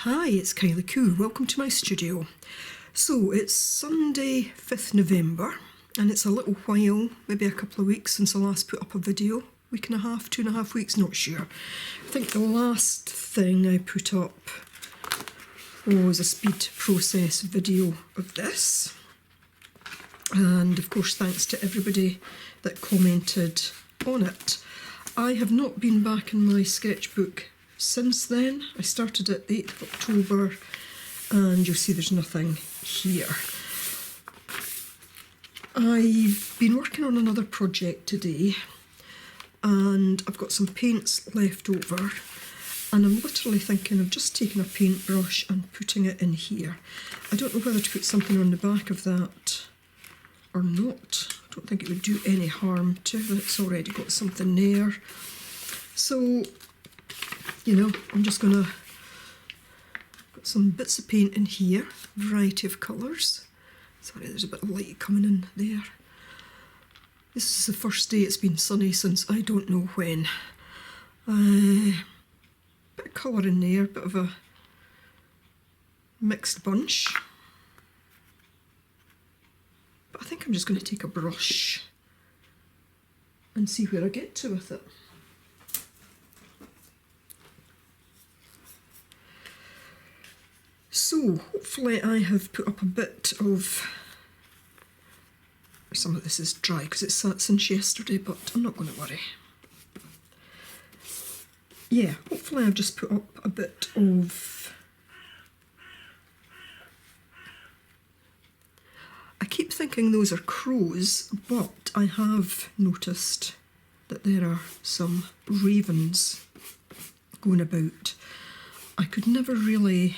Hi, it's Kylie Coo. Welcome to my studio. So it's Sunday 5th November and it's a little while, maybe a couple of weeks since I last put up a video. Week and a half, 2.5 weeks, not sure. I think the last thing I put up was a speed process video of this. And of course thanks to everybody that commented on it. I have not been back in my sketchbook since then. I started at the 8th of October and you'll see there's nothing here. I've been working on another project today and I've got some paints left over and I'm literally thinking of just taking a paintbrush and putting it in here. I don't know whether to put something on the back of that or not. I don't think it would do any harm to it. It's already got something there. So, you know, I'm just going to put some bits of paint in here, variety of colours. Sorry, there's a bit of light coming in there. This is the first day it's been sunny since I don't know when. Bit of colour in there, bit of a mixed bunch. But I think I'm just going to take a brush and see where I get to with it. So, hopefully I have put up a bit of, some of this is dry because it's sat since yesterday, but I'm not going to worry. Yeah, hopefully I've just put up a bit of, I keep thinking those are crows, but I have noticed that there are some ravens going about. I could never really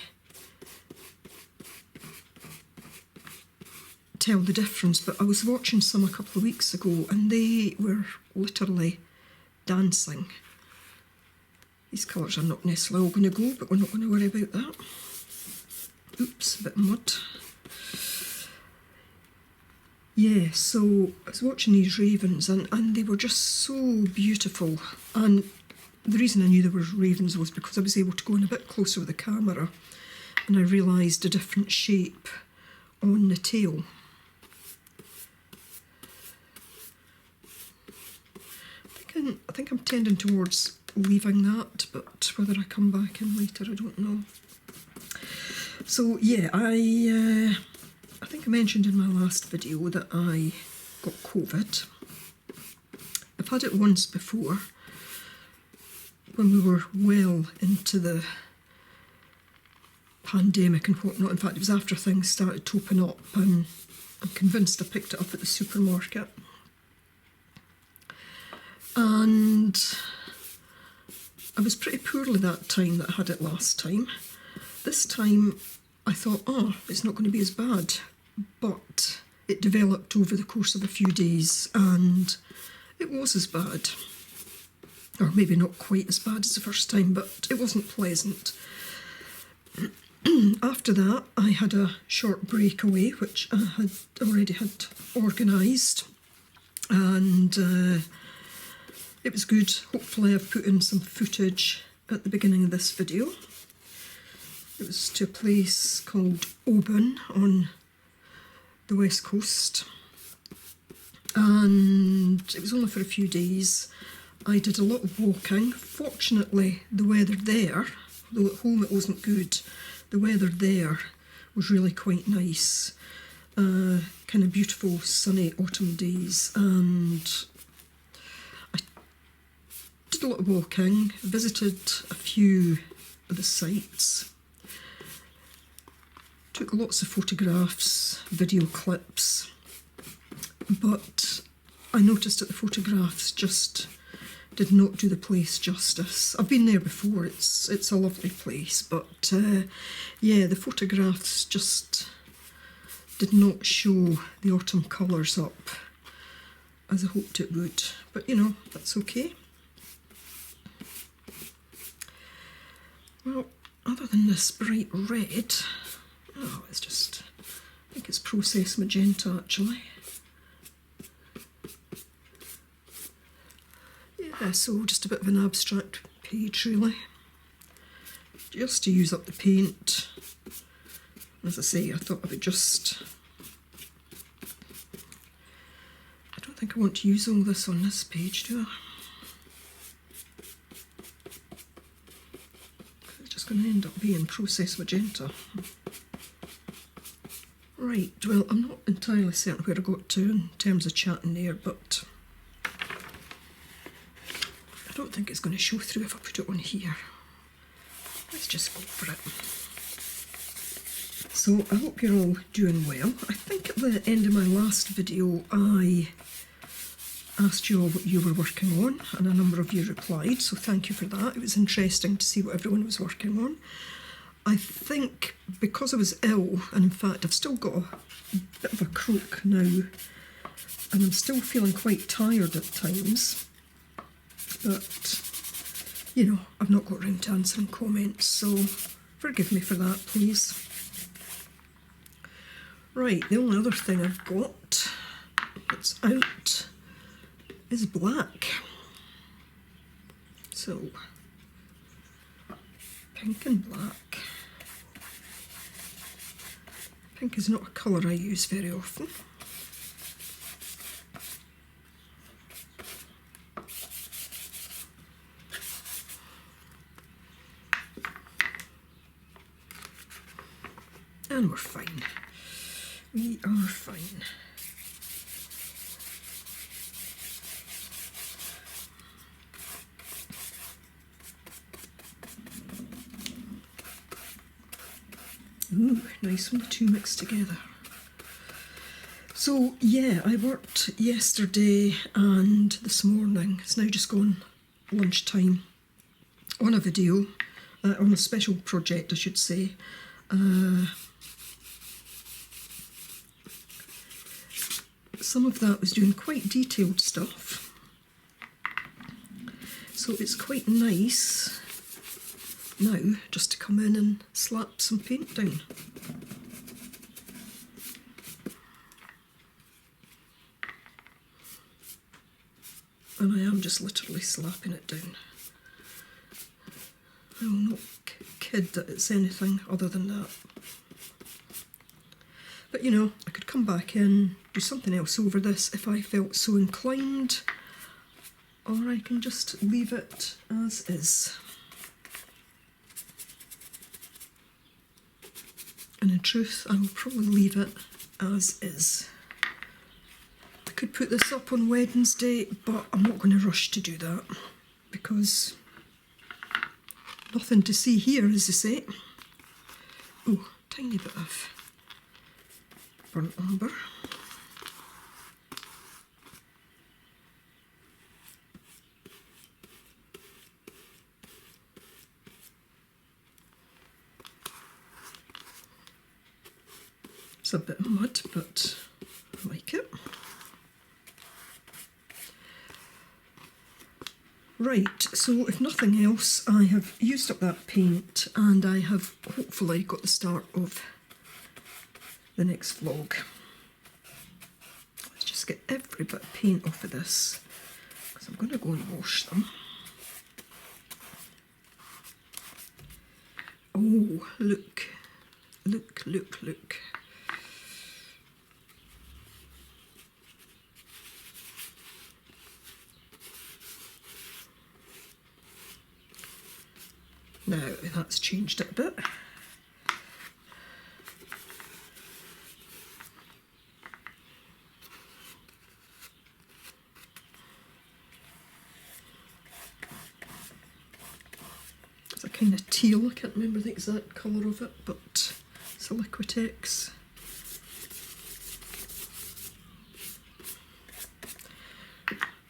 tell the difference, but I was watching some a couple of weeks ago and they were literally dancing. These colours are not necessarily all going to go, but we're not going to worry about that. Oops, a bit of mud. Yeah, so I was watching these ravens and they were just so beautiful, and the reason I knew there were ravens was because I was able to go in a bit closer with the camera and I realised a different shape on the tail. I think I'm tending towards leaving that, but whether I come back in later, I don't know. So yeah, I think I mentioned in my last video that I got COVID. I've had it once before, when we were well into the pandemic and whatnot. In fact, it was after things started to open up, and I'm convinced I picked it up at the supermarket. And I was pretty poorly that time that I had it last time. This time I thought, oh, it's not going to be as bad, but it developed over the course of a few days and it was as bad. Or maybe not quite as bad as the first time, but it wasn't pleasant. After that I had a short breakaway, which I had already had organised, and it was good. Hopefully I've put in some footage at the beginning of this video. It was to a place called Oban on the west coast, and it was only for a few days. I did a lot of walking. Fortunately the weather there, though at home it wasn't good, the weather there was really quite nice. Kind of beautiful sunny autumn days, and did a lot of walking, visited a few of the sites, took lots of photographs, video clips, but I noticed that the photographs just did not do the place justice. I've been there before, it's a lovely place, but yeah, the photographs just did not show the autumn colours up as I hoped it would, but you know, that's okay. Well, other than this bright red, oh, it's just, I think it's processed magenta actually. Yeah, so just a bit of an abstract page really. just to use up the paint. As I say, I thought I would just... I don't think I want to use all this on this page, do I? It's just going to end up being process magenta. Right, well, I'm not entirely certain where I got to in terms of chatting there, but I don't think it's going to show through if I put it on here. Let's just go for it. So I hope you're all doing well. I think at the end of my last video I asked you all what you were working on, and a number of you replied, so thank you for that. It was interesting to see what everyone was working on. I think because I was ill, and in fact I've still got a bit of a croak now, and I'm still feeling quite tired at times, but you know, I've not got round to answering comments, so forgive me for that, please. Right, the only other thing I've got that's out is black. So, pink and black. Pink is not a colour I use very often. And we're fine. We are fine. Ooh, nice when the two mix together. So yeah, I worked yesterday and this morning. It's now just gone lunchtime on a video, on a special project I should say. Some of that was doing quite detailed stuff. So it's quite nice now just to come in and slap some paint down. And I am just literally slapping it down. I will not kid that it's anything other than that. But you know, I could come back in, do something else over this if I felt so inclined, or I can just leave it as is. And in truth, I will probably leave it as is. I could put this up on Wednesday, but I'm not going to rush to do that because nothing to see here, as they say. Oh, tiny bit of burnt umber. It's a bit mud, but I like it. Right, so if nothing else, I have used up that paint and I have hopefully got the start of the next vlog. Let's just get every bit of paint off of this because I'm going to go and wash them. Oh, look, look, look, look. Now that's changed it a bit. It's a kind of teal, I can't remember the exact colour of it, but it's a Liquitex.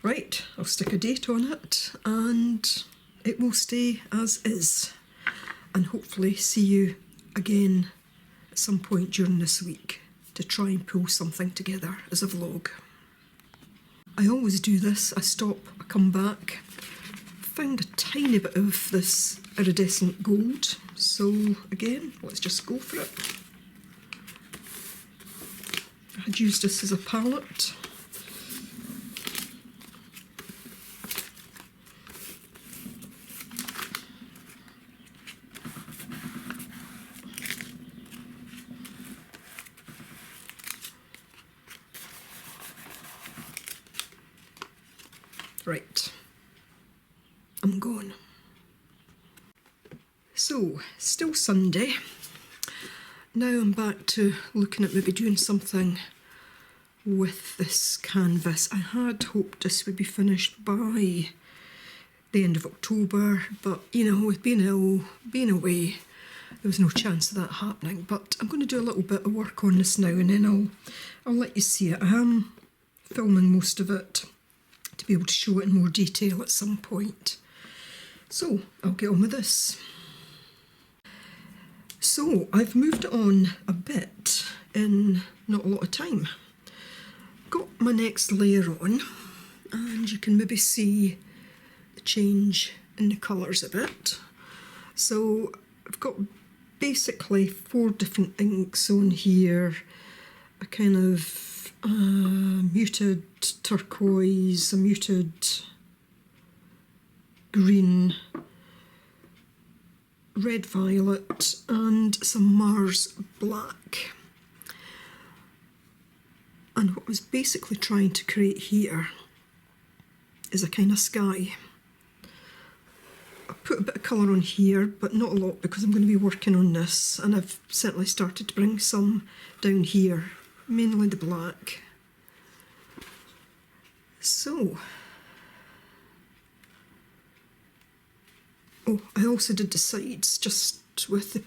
Right, I'll stick a date on it and it will stay as is, and hopefully see you again at some point during this week to try and pull something together as a vlog. I always do this, I stop, I come back, found a tiny bit of this iridescent gold, so again, let's just go for it. I had used this as a palette. Right, I'm gone. So, still Sunday. Now I'm back to looking at maybe doing something with this canvas. I had hoped this would be finished by the end of October, but you know, with being ill, being away, there was no chance of that happening. But I'm going to do a little bit of work on this now, and then I'll let you see it. I am filming most of it to be able to show it in more detail at some point. So I'll get on with this. So I've moved it on a bit in not a lot of time. Got my next layer on, and you can maybe see the change in the colours a bit. So I've got basically 4 different inks on here, a kind of muted turquoise, a muted green, red violet, and some Mars black. And what I was basically trying to create here is a kind of sky. I put a bit of colour on here, but not a lot because I'm going to be working on this, and I've certainly started to bring some down here, mainly the black. So, oh, I also did the sides just with the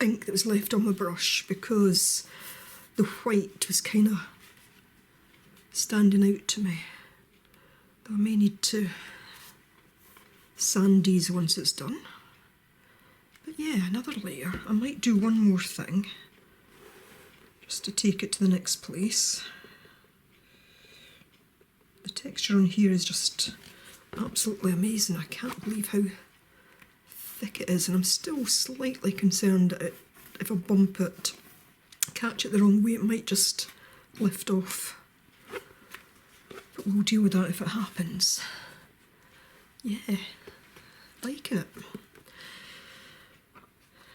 ink that was left on my brush because the white was kind of standing out to me. Though I may need to sand these once it's done. But yeah, another layer. I might do one more thing just to take it to the next place. The texture on here is just absolutely amazing. I can't believe how thick it is, and I'm still slightly concerned that if I bump it, catch it the wrong way, it might just lift off. But we'll deal with that if it happens. Yeah, liking it.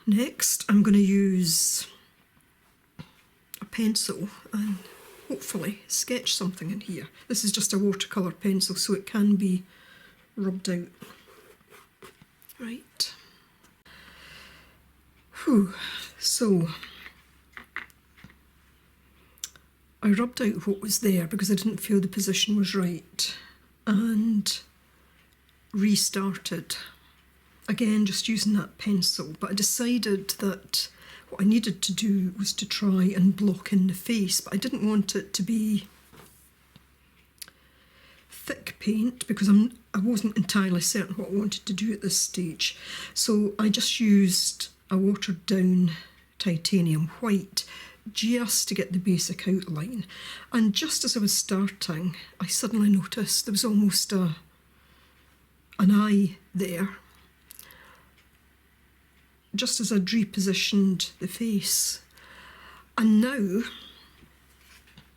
Next, I'm going to use a pencil and hopefully sketch something in here. This is just a watercolour pencil, so it can be rubbed out. Right. Whew. So, I rubbed out what was there because I didn't feel the position was right, and restarted. Again, just using that pencil, but I decided that what I needed to do was to try and block in the face, but I didn't want it to be thick paint because I wasn't entirely certain what I wanted to do at this stage. So I just used a watered down titanium white just to get the basic outline. And just as I was starting, I suddenly noticed there was almost an eye there, just as I'd repositioned the face. And now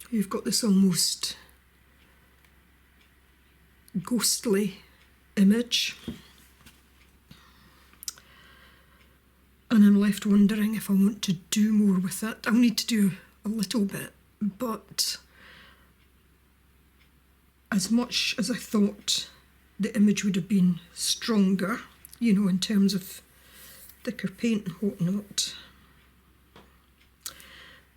you've got this almost ghostly image, and I'm left wondering if I want to do more with it. I'll need to do a little bit, but as much as I thought the image would have been stronger, you know, in terms of thicker paint and whatnot,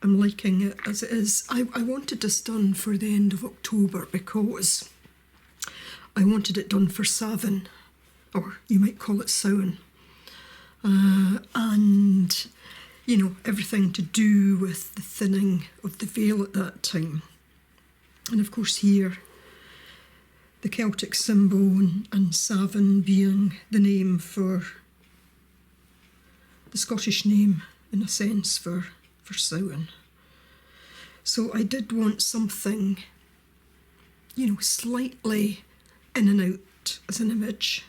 I'm liking it as it is. I wanted this done for the end of October because I wanted it done for Samhain, or you might call it Samhain. And, you know, everything to do with the thinning of the veil at that time. And of course here, the Celtic symbol and Samhain being the name for, the Scottish name in a sense for Samhain. So I did want something, you know, slightly in and out as an image.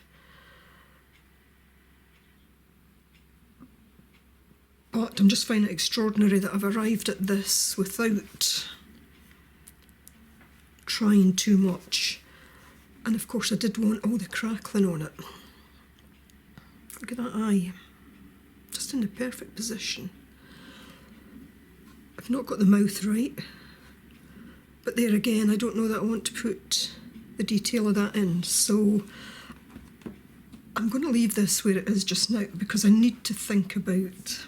But I'm just finding it extraordinary that I've arrived at this without trying too much. And of course I did want all the crackling on it. Look at that eye, just in the perfect position. I've not got the mouth right, but there again, I don't know that I want to put the detail of that in. So I'm going to leave this where it is just now because I need to think about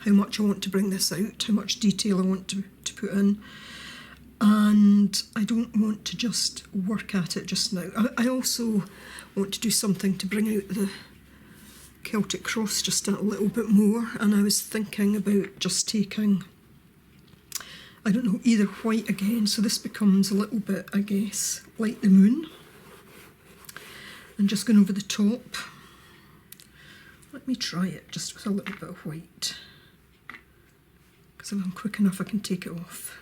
how much I want to bring this out, how much detail I want to put in. And I don't want to just work at it just now. I also want to do something to bring out the Celtic cross just a little bit more. And I was thinking about just taking, I don't know, either white again. So this becomes a little bit, I guess, like the moon. And just going over the top. Let me try it just with a little bit of white. Because if I'm quick enough, I can take it off.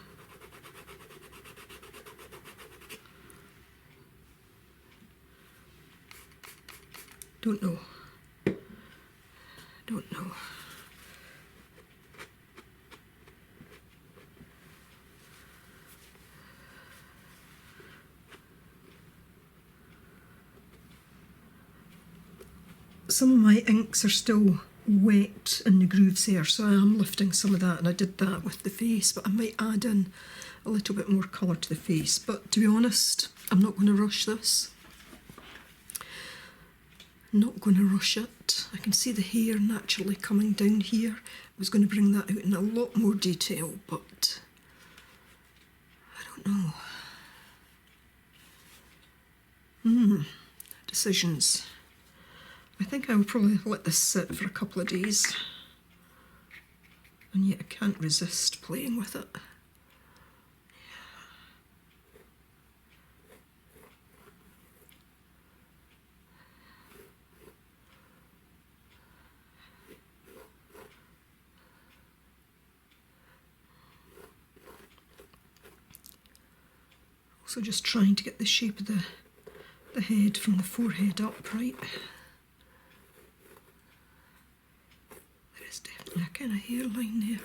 Don't know. Don't know. Some of my inks are still wet in the grooves there, so I am lifting some of that, and I did that with the face, but I might add in a little bit more colour to the face. But to be honest, I'm not going to rush this. Not going to rush it. I can see the hair naturally coming down here. I was going to bring that out in a lot more detail, but I don't know. Decisions. I think I will probably let this sit for a couple of days, and yet I can't resist playing with it. Also just trying to get the shape of the head from the forehead up right. There is definitely a kind of hairline there.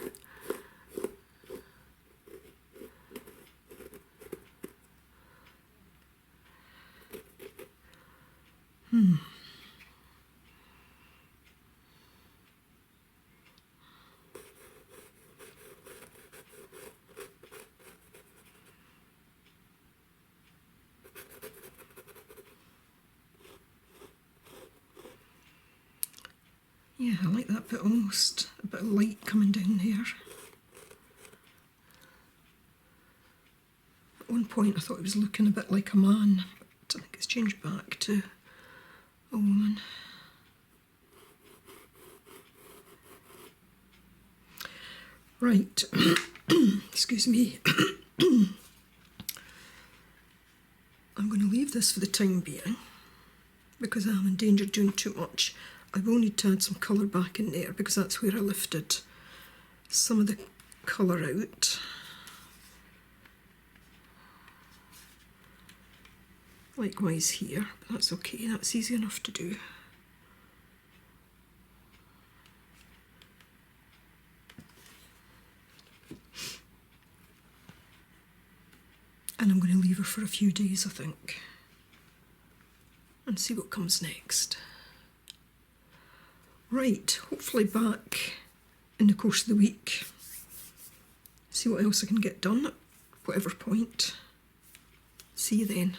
Yeah, I like that bit, almost a bit of light coming down there. At one point I thought it was looking a bit like a man, but I think it's changed back to a woman. Right, excuse me. I'm going to leave this for the time being because I'm in danger of doing too much. I will need to add some colour back in there because that's where I lifted some of the colour out. Likewise here, but that's okay, that's easy enough to do. And I'm going to leave her for a few days, I think, and see what comes next. Right, hopefully back in the course of the week. See what else I can get done at whatever point. See you then.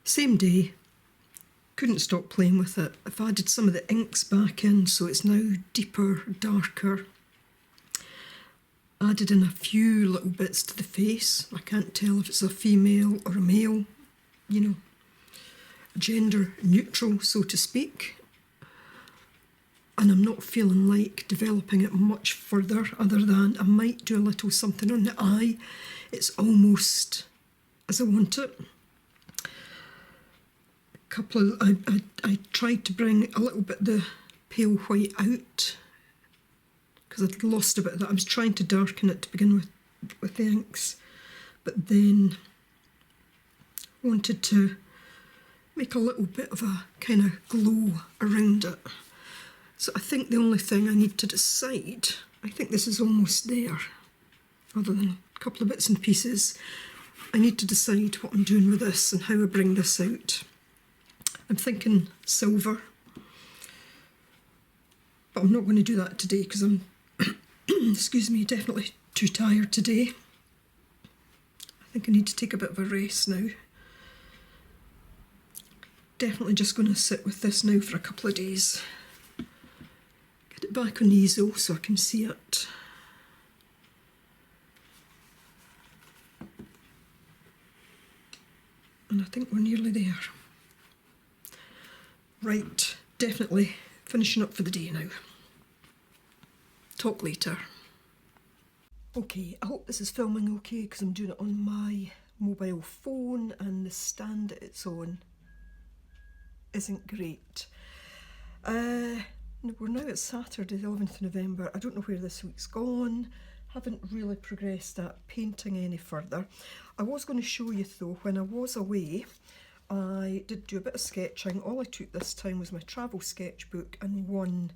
Same day, couldn't stop playing with it. I've added some of the inks back in, so it's now deeper, darker. Added in a few little bits to the face. I can't tell if it's a female or a male, you know, gender neutral, so to speak. And I'm not feeling like developing it much further, other than I might do a little something on the eye. It's almost as I want it. I tried to bring a little bit of the pale white out because I'd lost a bit of that. I was trying to darken it to begin with the inks, but then wanted to make a little bit of a kind of glow around it. So I think the only thing I need to decide, I think this is almost there, other than a couple of bits and pieces. I need to decide what I'm doing with this and how I bring this out. I'm thinking silver, but I'm not going to do that today because I'm, excuse me, definitely too tired today. I I think I need to take a bit of a rest now. Definitely just going to sit with this now for a couple of days. Get it back on easel so I can see it. And I think we're nearly there. Right, definitely finishing up for the day now. Talk later. Okay, I hope this is filming okay because I'm doing it on my mobile phone and the stand that it's on isn't great. We're now at Saturday the 11th of November. I don't know where this week's gone. Haven't really progressed at painting any further. I was going to show you though, when I was away, I did do a bit of sketching. All I took this time was my travel sketchbook and one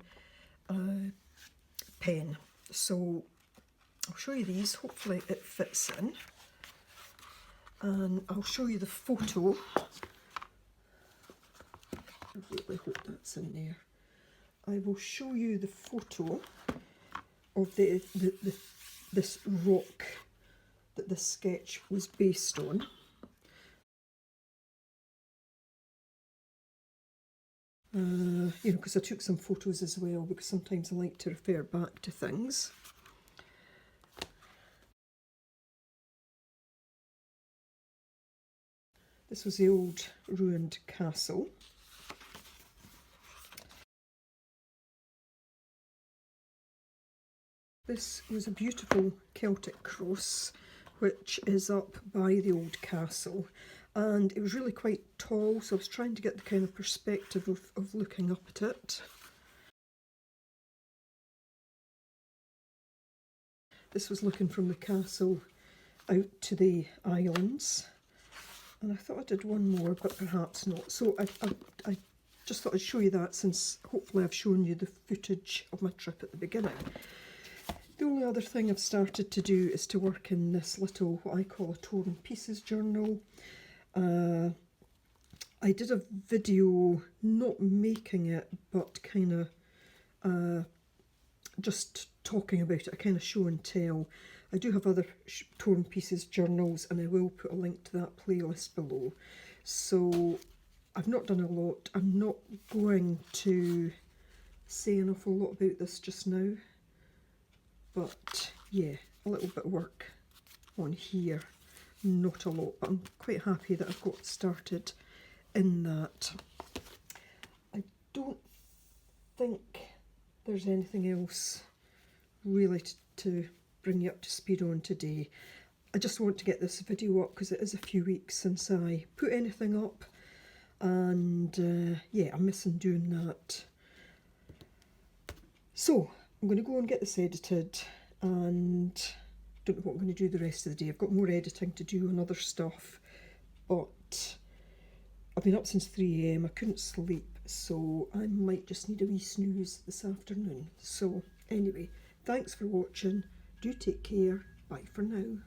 pen. So I'll show you these, hopefully it fits in. And I'll show you the photo. I really hope that's in there. I will show you the photo of this rock that this sketch was based on. You know, because I took some photos as well, because sometimes I like to refer back to things. This was the old ruined castle. This was a beautiful Celtic cross which is up by the old castle, and it was really quite tall, so I was trying to get the kind of perspective of looking up at it. This was looking from the castle out to the islands, and I thought I did one more but perhaps not, so I just thought I'd show you that, since hopefully I've shown you the footage of my trip at the beginning. The only other thing I've started to do is to work in this little, what I call a torn pieces journal. I did a video, not making it, but kind of just talking about it, a kind of show and tell. I do have other torn pieces journals, and I will put a link to that playlist below. So I've not done a lot. I'm not going to say an awful lot about this just now. But yeah, a little bit of work on here, not a lot, but I'm quite happy that I've got started in that. I don't think there's anything else really to bring you up to speed on today. I just want to get this video up because it is a few weeks since I put anything up, and yeah, I'm missing doing that. So I'm going to go and get this edited, and don't know what I'm going to do the rest of the day. I've got more editing to do on other stuff, but I've been up since 3 AM. I couldn't sleep, so I might just need a wee snooze this afternoon. So anyway, thanks for watching. Do take care. Bye for now.